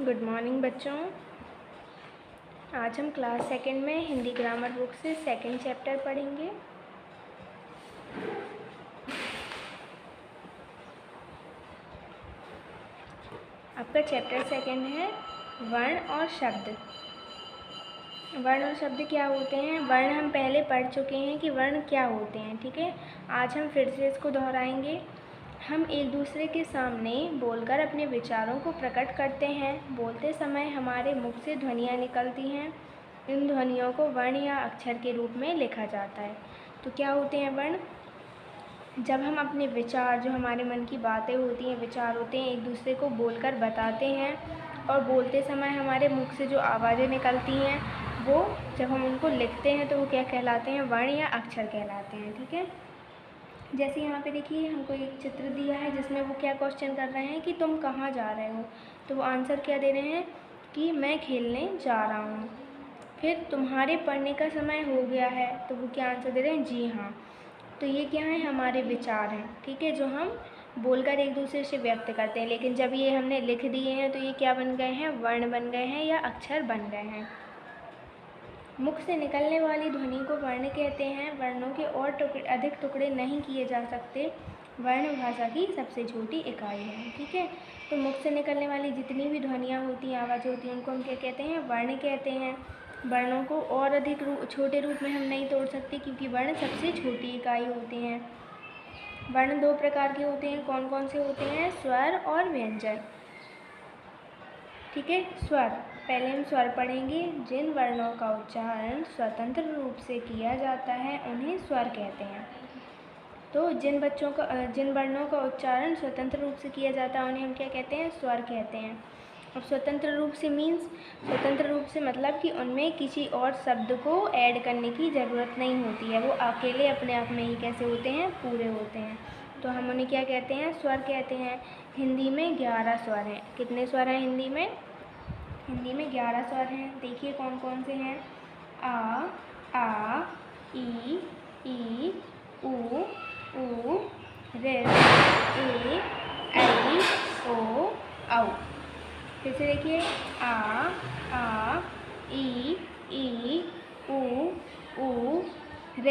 Good morning बच्चों। आज हम क्लास सेकंड में हिंदी ग्रामर बुक से सेकंड चैप्टर पढ़ेंगे। आपका चैप्टर सेकंड है वर्ण और शब्द। वर्ण और शब्द क्या होते हैं? वर्ण हम पहले पढ़ चुके हैं कि वर्ण क्या होते हैं, ठीक है। आज हम फिर से इसको दोहराएंगे। हम एक दूसरे के सामने बोलकर अपने विचारों को प्रकट करते हैं। बोलते समय हमारे मुख से ध्वनियाँ निकलती हैं। इन ध्वनियों को वर्ण या अक्षर के रूप में लिखा जाता है। तो क्या होते हैं वर्ण? जब हम अपने विचार, जो हमारे मन की बातें होती हैं, विचार होते हैं, एक दूसरे को बोलकर बताते हैं और बोलते समय हमारे मुख से जो आवाज़ें निकलती हैं वो जब हम उनको लिखते हैं तो वो क्या कहलाते हैं? वर्ण या अक्षर कहलाते हैं, ठीक है। जैसे यहाँ पे देखिए हमको एक चित्र दिया है जिसमें वो क्या क्वेश्चन कर रहे हैं कि तुम कहाँ जा रहे हो, तो वो आंसर क्या दे रहे हैं कि मैं खेलने जा रहा हूँ। फिर तुम्हारे पढ़ने का समय हो गया है, तो वो क्या आंसर दे रहे हैं? जी हाँ। तो ये क्या है? हमारे विचार हैं, ठीक है, जो हम बोलकर एक दूसरे से व्यक्त करते हैं। लेकिन जब ये हमने लिख दिए हैं तो ये क्या बन गए हैं? वर्ण बन गए हैं या अक्षर बन गए हैं। मुख से निकलने वाली ध्वनि को वर्ण कहते हैं। वर्णों के और अधिक टुकड़े नहीं किए जा सकते। वर्ण भाषा की सबसे छोटी इकाई है, ठीक है। तो मुख से निकलने वाली जितनी भी ध्वनियाँ होती हैं, आवाज़ें होती हैं, उनको हम क्या कहते हैं? वर्ण कहते हैं। वर्णों को और अधिक छोटे रूप में हम नहीं तोड़ सकते क्योंकि वर्ण सबसे छोटी इकाई होते हैं। वर्ण दो प्रकार के होते हैं। कौन कौन से होते हैं? स्वर और व्यंजन, ठीक है। स्वर, पहले हम स्वर पढ़ेंगे। जिन वर्णों का उच्चारण स्वतंत्र रूप से किया जाता है उन्हें स्वर कहते हैं। तो जिन वर्णों का उच्चारण स्वतंत्र रूप से किया जाता है उन्हें हम क्या कहते हैं? स्वर कहते हैं। अब स्वतंत्र रूप से मीन्स, स्वतंत्र रूप से मतलब कि उनमें किसी और शब्द को ऐड करने की ज़रूरत नहीं होती है। वो अकेले अपने आप में ही कैसे होते हैं? पूरे होते हैं। तो हम उन्हें क्या कहते हैं? स्वर कहते हैं। हिंदी में 11 स्वर हैं। कितने स्वर हैं हिंदी में? हिंदी में 11 स्वर हैं। देखिए कौन कौन से हैं? आ, ई, उ, ऋ, ए, ऐ, ओ, औ। फिर से देखिए आ, ई, उ, ऋ,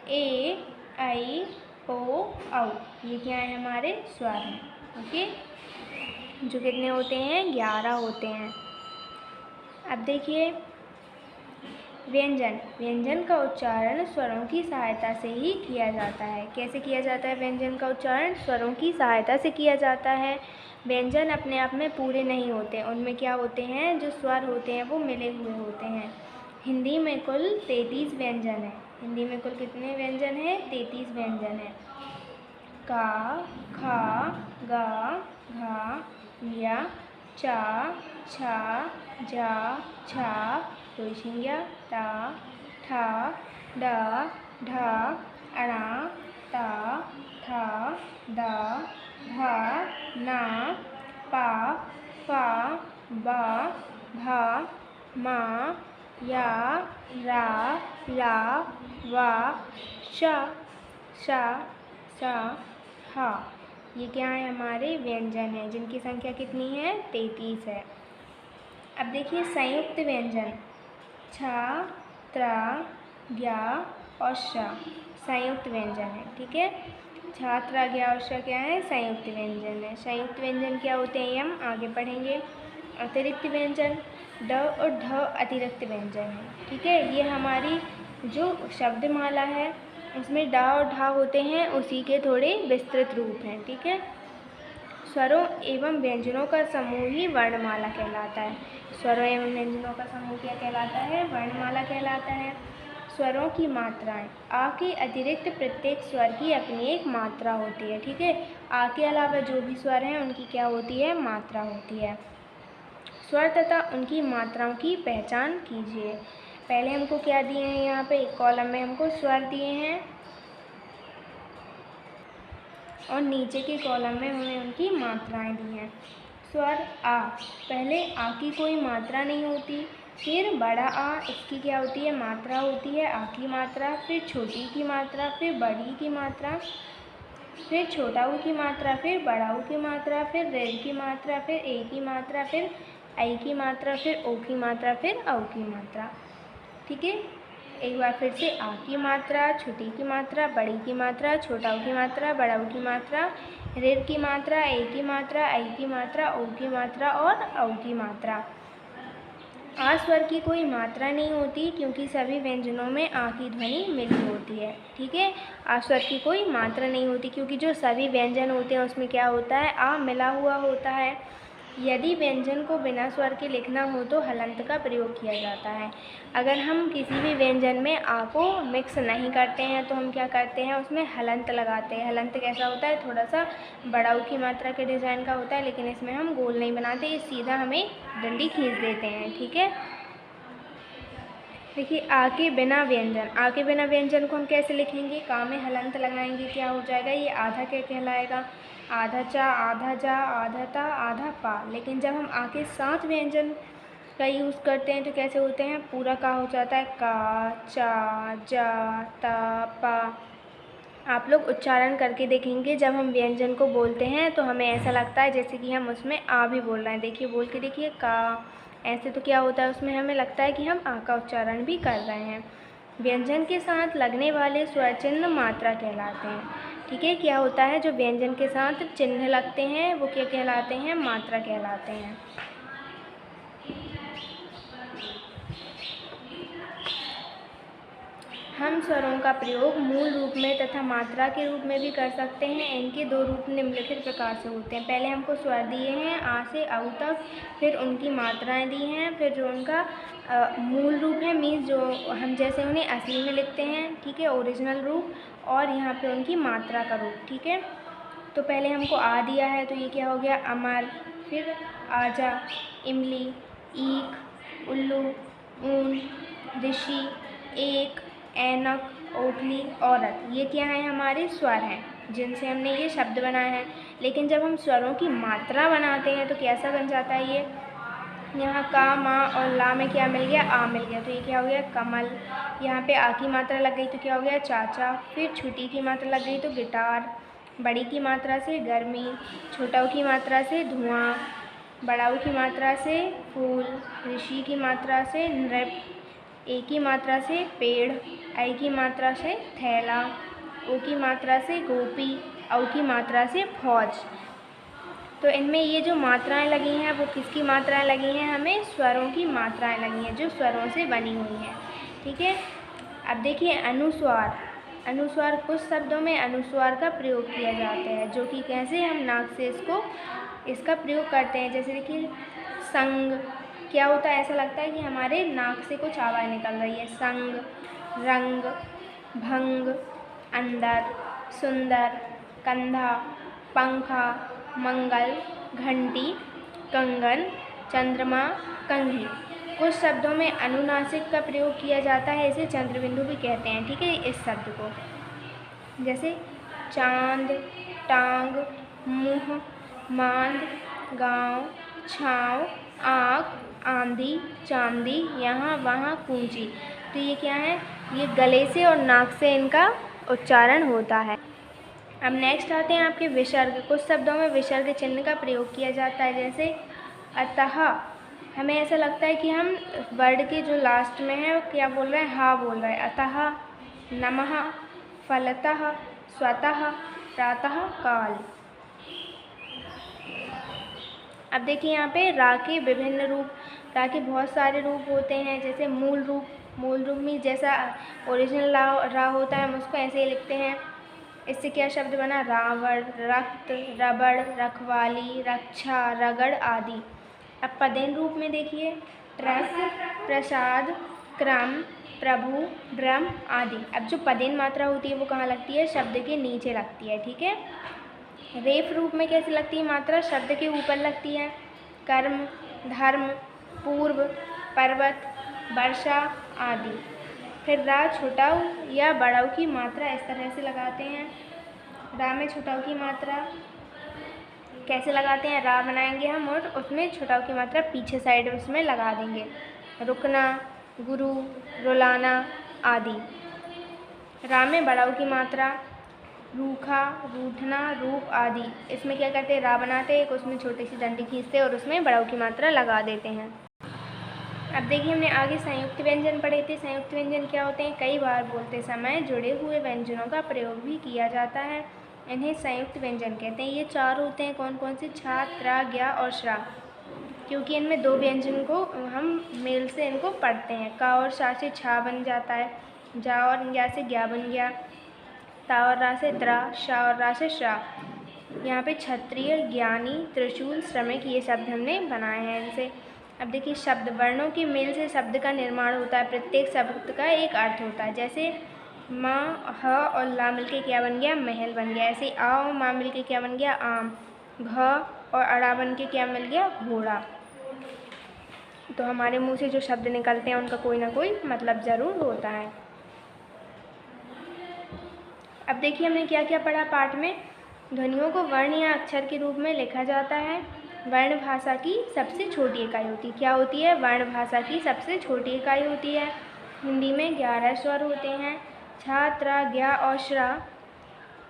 ए, ऐ, ओ, औ। ये क्या है? हमारे स्वर हैं, ओके, जो कितने होते हैं? 11 होते हैं। अब देखिए व्यंजन। व्यंजन का उच्चारण स्वरों की सहायता से ही किया जाता है। कैसे किया जाता है व्यंजन का उच्चारण? स्वरों की सहायता से किया जाता है। व्यंजन अपने आप में पूरे नहीं होते, उनमें क्या होते हैं? जो स्वर होते हैं वो मिले हुए होते हैं। हिंदी में कुल 33 व्यंजन हैं। हिंदी में कुल कितने व्यंजन हैं? 33 व्यंजन हैं। का, खा, गा, घा, या, चा, छा, जा, छा, पेशिया, टा, ठा, डा, ढा, अणा, ता, था, दा, भा, ना, पा, फा, बा, भा, मा, या, रा, ला, वा, शा, शा, सा, हा। ये क्या है? हमारे व्यंजन हैं जिनकी संख्या कितनी है? 33 है। अब देखिए संयुक्त व्यंजन। छा, त्रा, ज्ञा और श संयुक्त व्यंजन है, ठीक है। छा, त्रा, ज्ञा और श क्या है? संयुक्त व्यंजन है। संयुक्त व्यंजन क्या होते हैं? हम आगे पढ़ेंगे। अतिरिक्त व्यंजन। ड और ढ अतिरिक्त व्यंजन है, ठीक है। ये हमारी जो शब्दमाला है उसमें डा और ढा होते हैं, उसी के थोड़े विस्तृत रूप हैं, ठीक है। स्वरों एवं व्यंजनों का समूह ही वर्णमाला कहलाता है। स्वरों एवं व्यंजनों का समूह क्या कहलाता है? वर्णमाला कहलाता है। स्वरों की मात्राएं। आ के अतिरिक्त प्रत्येक स्वर की अपनी एक मात्रा होती है, ठीक है। आ के अलावा जो भी स्वर हैं उनकी क्या होती है? मात्रा होती है। स्वर तथा उनकी मात्राओं की पहचान कीजिए। पहले हमको क्या दिए हैं? यहाँ पे एक कॉलम में हमको स्वर दिए हैं और नीचे के कॉलम में हमें उनकी मात्राएं दी हैं। स्वर आ, पहले आ की कोई मात्रा नहीं होती। फिर बड़ा आ, इसकी क्या होती है? मात्रा होती है, आ की मात्रा। फिर छोटी की मात्रा, फिर बड़ी की मात्रा, फिर छोटा ऊ की मात्रा, फिर बड़ा ऊ की मात्रा, फिर ऋ की मात्रा, फिर ए की मात्रा, फिर ऐ की मात्रा, फिर ओ की मात्रा, फिर औ की मात्रा। ठीक है, एक बार फिर से आ की मात्रा, छोटी की मात्रा, बड़ी की मात्रा, छोटा ऊ की मात्रा, बड़ा ऊ की मात्रा, ऋ की मात्रा, ए की मात्रा, ऐ की मात्रा, ओ की मात्रा और औ की मात्रा। आ स्वर की कोई मात्रा नहीं होती क्योंकि सभी व्यंजनों में आ की ध्वनि मिली होती है। ठीक है, आ स्वर की कोई मात्रा नहीं होती क्योंकि जो सभी व्यंजन होते हैं उसमें क्या होता है, आ मिला हुआ होता है। यदि व्यंजन को बिना स्वर के लिखना हो तो हलंत का प्रयोग किया जाता है। अगर हम किसी भी व्यंजन में आ को मिक्स नहीं करते हैं तो हम क्या करते हैं, उसमें हलंत लगाते हैं। हलंत कैसा होता है, थोड़ा सा बड़ा ऊ की मात्रा के डिज़ाइन का होता है, लेकिन इसमें हम गोल नहीं बनाते, ये सीधा हमें डंडी खींच देते हैं। ठीक है, देखिए आ के बिना व्यंजन, आ के बिना व्यंजन को हम कैसे लिखेंगे, का में हलंत लगाएंगे, क्या हो जाएगा, ये आधा क्या कहलाएगा, आधा चा, आधा जा, आधा ता, आधा पा। लेकिन जब हम आ के साथ व्यंजन का यूज़ करते हैं तो कैसे होते हैं, पूरा का हो जाता है, का, चा, जा, ता, पा। आप लोग उच्चारण करके देखेंगे, जब हम व्यंजन को बोलते हैं तो हमें ऐसा लगता है जैसे कि हम उसमें आ भी बोल रहे हैं। देखिए बोल के देखिए, का, ऐसे तो क्या होता है, उसमें हमें लगता है कि हम आ का उच्चारण भी कर रहे हैं। व्यंजन के साथ लगने वाले स्वर चिन्ह मात्रा कहलाते हैं। ठीक है, क्या होता है, जो व्यंजन के साथ चिन्ह लगते हैं वो क्या कहलाते हैं, मात्रा कहलाते हैं। हम स्वरों का प्रयोग मूल रूप में तथा मात्रा के रूप में भी कर सकते हैं। इनके दो रूप निम्नलिखित प्रकार से होते हैं। पहले हमको स्वर दिए हैं आ से औ तक, फिर उनकी मात्राएं दी हैं, फिर जो उनका मूल रूप है, मीन्स जो हम जैसे उन्हें असली में लिखते हैं, ठीक है, ओरिजिनल रूप, और यहाँ पे उनकी मात्रा का रूप। ठीक है, तो पहले हमको आ दिया है तो ये क्या हो गया, अमर, फिर आजा, इमली, ईख, उल्लू, ऊन, ऋषि, एक, ऐनक, ओखली, औरत। ये क्या है, हमारे स्वर हैं जिनसे हमने ये शब्द बनाए हैं। लेकिन जब हम स्वरों की मात्रा बनाते हैं तो कैसा बन जाता है ये, यहाँ का, मा और ला में क्या मिल गया, आ मिल गया, तो ये क्या हो गया, कमल। यहाँ पे आ की मात्रा लग गई तो क्या हो गया, चाचा। फिर छोटी की मात्रा लग गई तो गिटार, बड़ी की मात्रा से गर्मी, छोटा की मात्रा से धुआं, बड़ा की मात्रा से फूल, ऋषि की मात्रा से नृप, ए की मात्रा से पेड़, ऐ की मात्रा से थैला, ओ की मात्रा से गोपी, औ की मात्रा से फौज। तो इनमें ये जो मात्राएं लगी हैं वो किसकी मात्राएं लगी हैं, हमें स्वरों की मात्राएं लगी हैं जो स्वरों से बनी हुई हैं। ठीक है, अब देखिए अनुस्वार। अनुस्वार, कुछ शब्दों में अनुस्वार का प्रयोग किया जाता है, जो कि कैसे, हम नाक से इसका प्रयोग करते हैं। जैसे देखिए संग, क्या होता है, ऐसा लगता है कि हमारे नाक से कुछ आवाज़ निकल रही है। संग, रंग, भंग, अंदर, सुंदर, कंधा, पंखा, मंगल, घंटी, कंगन, चंद्रमा, कंघी। कुछ शब्दों में अनुनासिक का प्रयोग किया जाता है, इसे चंद्रबिंदु भी कहते हैं। ठीक है, इस शब्द को, जैसे चांद, टांग, मुँह, मांद, गांव, छाँव, आँख, आंधी, चांदी, यहाँ वहाँ, कूंची। तो ये क्या है, ये गले से और नाक से इनका उच्चारण होता है। अब नेक्स्ट आते हैं आपके विसर्ग। कुछ शब्दों में विसर्ग चिन्ह का प्रयोग किया जाता है, जैसे अतः। हमें ऐसा लगता है कि हम वर्ड के जो लास्ट में है क्या बोल रहे हैं, हा बोल रहे हैं। अतः, नमः, फलतः, स्वतः, प्रातः काल। अब देखिए यहाँ पे रा के विभिन्न रूप, रा के बहुत सारे रूप होते हैं। जैसे मूल रूप, मूल रूप में जैसा ओरिजिनल रा होता है हम उसको ऐसे ही लिखते हैं। इससे क्या शब्द बना, रावण, रक्त, रबड़, रखवाली, रक्षा, रगड़ आदि। अब पदेन रूप में देखिए ट्रस, प्रसाद, क्रम, प्रभु, ब्रह्म आदि। अब जो पदेन मात्रा होती है वो कहाँ लगती है, शब्द के नीचे लगती है। ठीक है, रेफ रूप में कैसे लगती है मात्रा, शब्द के ऊपर लगती है। कर्म, धर्म, पूर्व, पर्वत, वर्षा आदि। फिर रा छोटा ऊ या बड़ा ऊ की मात्रा इस तरह से लगाते हैं। रा में छोटा ऊ की मात्रा कैसे लगाते हैं, रा बनाएंगे हम और उसमें छोटा ऊ की मात्रा पीछे साइड उसमें लगा देंगे। रुकना, गुरु, रुलाना आदि। रा में बड़ा ऊ की मात्रा रूखा, रूठना, रूप आदि। इसमें क्या करते हैं, रा बनाते हैं, एक उसमें छोटी सी डंडी खींचते हैं और उसमें बड़ाऊ की मात्रा लगा देते हैं। अब देखिए हमने आगे संयुक्त व्यंजन पढ़े थे। संयुक्त व्यंजन क्या होते हैं, कई बार बोलते समय जुड़े हुए व्यंजनों का प्रयोग भी किया जाता है, इन्हें संयुक्त व्यंजन कहते हैं। ये चार होते हैं, कौन कौन से, छा, त्रा, ज्ञा और श्रा, क्योंकि इनमें दो व्यंजन को हम मेल से इनको पढ़ते हैं। का और शा से छा बन जाता है, जा और ज्ञा से ज्ञा बन गया, ता और रा से त्रा, शा और रा से श्रा। यहाँ पे क्षत्रिय, ज्ञानी, त्रिशूल, श्रमिक, ये शब्द हमने बनाए हैं इनसे। अब देखिए शब्द, वर्णों के मेल से शब्द का निर्माण होता है, प्रत्येक शब्द का एक अर्थ होता है। जैसे माँ, ह और ला मिलके क्या बन गया, महल बन गया। ऐसे आ और माँ मिलके क्या बन गया, आम। घ और अड़ा बन के क्या मिल गया, घोड़ा। तो हमारे मुंह से जो शब्द निकलते हैं उनका कोई ना कोई मतलब ज़रूर होता है। अब देखिए हमने क्या क्या पढ़ा पाठ में। ध्वनियों को वर्ण या अक्षर के रूप में लिखा जाता है। वर्ण भाषा की सबसे छोटी इकाई होती है। क्या होती है, वर्ण भाषा की सबसे छोटी इकाई होती है। हिंदी में 11 स्वर होते हैं। छा, त्रा, ज्ञा और श्रा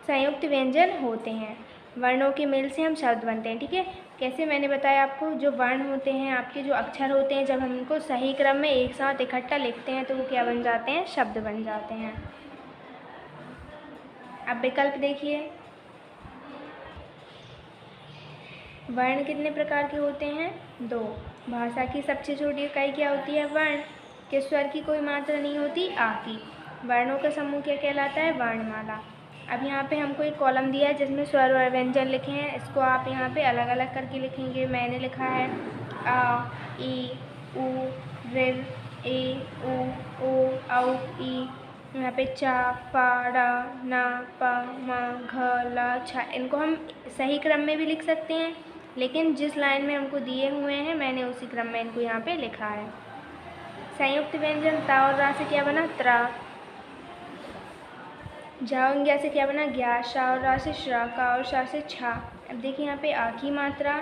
संयुक्त व्यंजन होते हैं। वर्णों के मेल से हम शब्द बनते हैं, ठीक है। कैसे, मैंने बताया आपको, जो वर्ण होते हैं आपके, जो अक्षर होते हैं, जब हम इनको सही क्रम में एक साथ इकट्ठा लिखते हैं तो वो क्या बन जाते हैं, शब्द बन जाते हैं। अब विकल्प देखिए, वर्ण कितने प्रकार के होते हैं, 2। भाषा की सबसे छोटी इकाई क्या होती है, वर्ण। किस स्वर की कोई मात्रा नहीं होती, आ की। वर्णों का समूह क्या कहलाता है, वर्णमाला। अब यहाँ पे हमको एक कॉलम दिया है जिसमें स्वर और व्यंजन लिखे हैं। इसको आप यहाँ पे अलग अलग करके लिखेंगे। मैंने लिखा है आ, ई, उ, ऋ, ए, उ, ओ, औ, ई। यहाँ पे चा, पा, रा, ना, पा, मा, घ, ला, छा। इनको हम सही क्रम में भी लिख सकते हैं, लेकिन जिस लाइन में हमको दिए हुए हैं मैंने उसी क्रम में इनको यहाँ पे लिखा है। संयुक्त व्यंजन ता और रा से क्या बना, त्रा। जा और ज्ञा से क्या बना, ज्ञा। शा और रा से श्रा, का और शा से छा। अब देखिए यहाँ पे आ की मात्रा,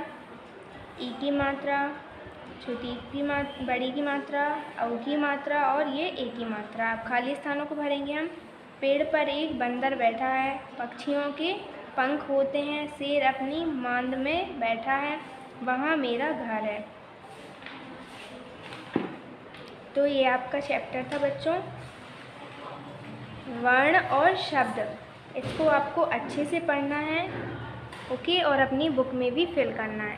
ई की मात्रा, छोटी की मात्रा, बड़ी की मात्रा, औ की मात्रा और ये ए की मात्रा। अब खाली स्थानों को भरेंगे हम। पेड़ पर एक बंदर बैठा है, पक्षियों के पंख होते हैं, शेर अपनी मांद में बैठा है, वहाँ मेरा घर है। तो ये आपका चैप्टर था बच्चों, वर्ण और शब्द। इसको आपको अच्छे से पढ़ना है, ओके, और अपनी बुक में भी फिल करना है।